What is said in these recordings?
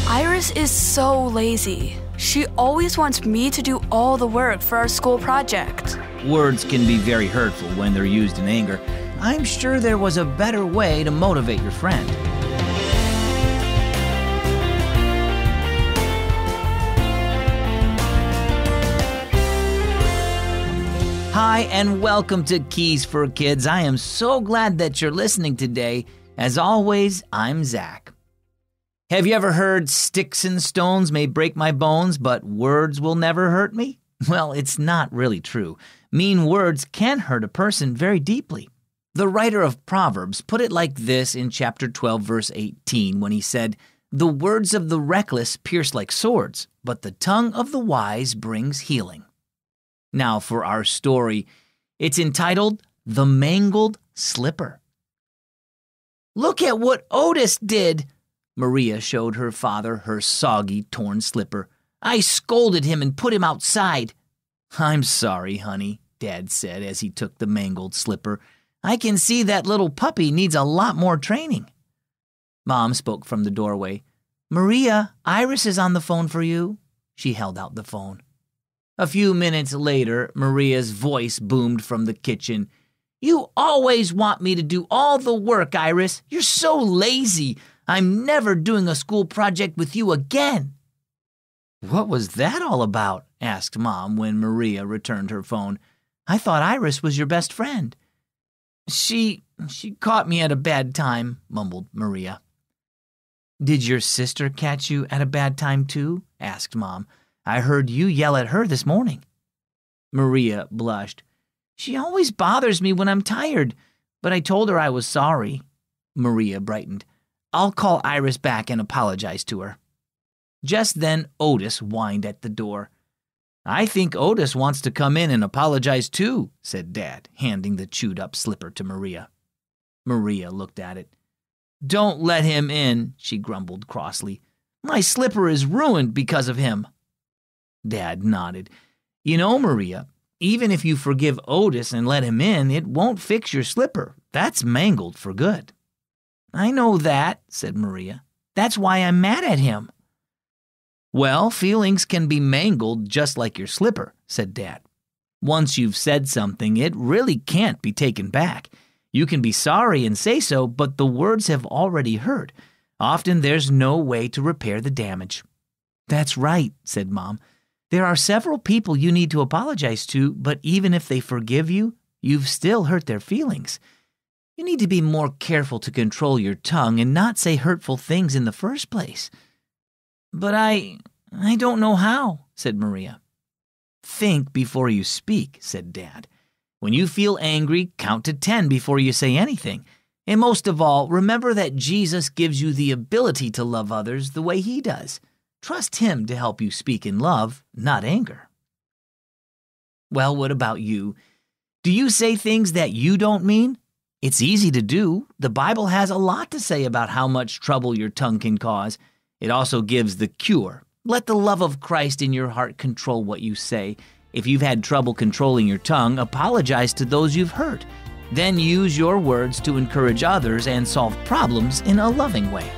Iris is so lazy. She always wants me to do all the work for our school project. Words can be very hurtful when they're used in anger. I'm sure there was a better way to motivate your friend. Hi, and welcome to Keys for Kids. I am so glad that you're listening today. As always, I'm Zach. Have you ever heard sticks and stones may break my bones, but words will never hurt me? Well, it's not really true. Mean words can hurt a person very deeply. The writer of Proverbs put it like this in chapter 12, verse 18, when he said, "The words of the reckless pierce like swords, but the tongue of the wise brings healing." Now for our story. It's entitled, The Mangled Slipper. "Look at what Otis did!" Maria showed her father her soggy, torn slipper. "I scolded him and put him outside." "I'm sorry, honey," Dad said as he took the mangled slipper. "I can see that little puppy needs a lot more training." Mom spoke from the doorway. "Maria, Iris is on the phone for you." She held out the phone. A few minutes later, Maria's voice boomed from the kitchen. "You always want me to do all the work, Iris. You're so lazy. I'm never doing a school project with you again." "What was that all about?" asked Mom when Maria returned her phone. "I thought Iris was your best friend." She caught me at a bad time," mumbled Maria. "Did your sister catch you at a bad time too?" asked Mom. "I heard you yell at her this morning." Maria blushed. "She always bothers me when I'm tired, but I told her I was sorry." Maria brightened. "I'll call Iris back and apologize to her." Just then, Otis whined at the door. "I think Otis wants to come in and apologize too," said Dad, handing the chewed-up slipper to Maria. Maria looked at it. "Don't let him in," she grumbled crossly. "My slipper is ruined because of him." Dad nodded. "You know, Maria, even if you forgive Otis and let him in, it won't fix your slipper. That's mangled for good." "I know that," said Maria. "That's why I'm mad at him." "Well, feelings can be mangled just like your slipper," said Dad. "Once you've said something, it really can't be taken back. You can be sorry and say so, but the words have already hurt. Often there's no way to repair the damage." "That's right," said Mom. "There are several people you need to apologize to, but even if they forgive you, you've still hurt their feelings. You need to be more careful to control your tongue and not say hurtful things in the first place." "But I don't know how," said Maria. "Think before you speak," said Dad. "When you feel angry, count to 10 before you say anything. And most of all, remember that Jesus gives you the ability to love others the way He does. Trust Him to help you speak in love, not anger." Well, what about you? Do you say things that you don't mean? It's easy to do. The Bible has a lot to say about how much trouble your tongue can cause. It also gives the cure. Let the love of Christ in your heart control what you say. If you've had trouble controlling your tongue, apologize to those you've hurt. Then use your words to encourage others and solve problems in a loving way.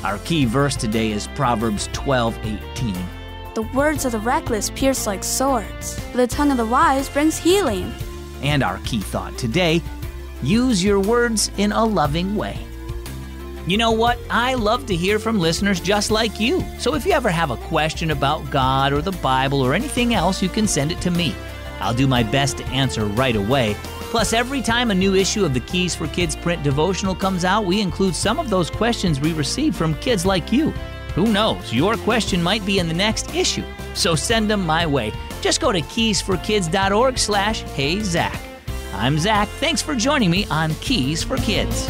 Our key verse today is Proverbs 12:18. "The words of the reckless pierce like swords, but the tongue of the wise brings healing." And our key thought today, use your words in a loving way. You know what? I love to hear from listeners just like you. So if you ever have a question about God or the Bible or anything else, you can send it to me. I'll do my best to answer right away. Plus, every time a new issue of the Keys for Kids print devotional comes out, we include some of those questions we receive from kids like you. Who knows? Your question might be in the next issue. So send them my way. Just go to keysforkids.org/HeyZach. I'm Zach. Thanks for joining me on Keys for Kids.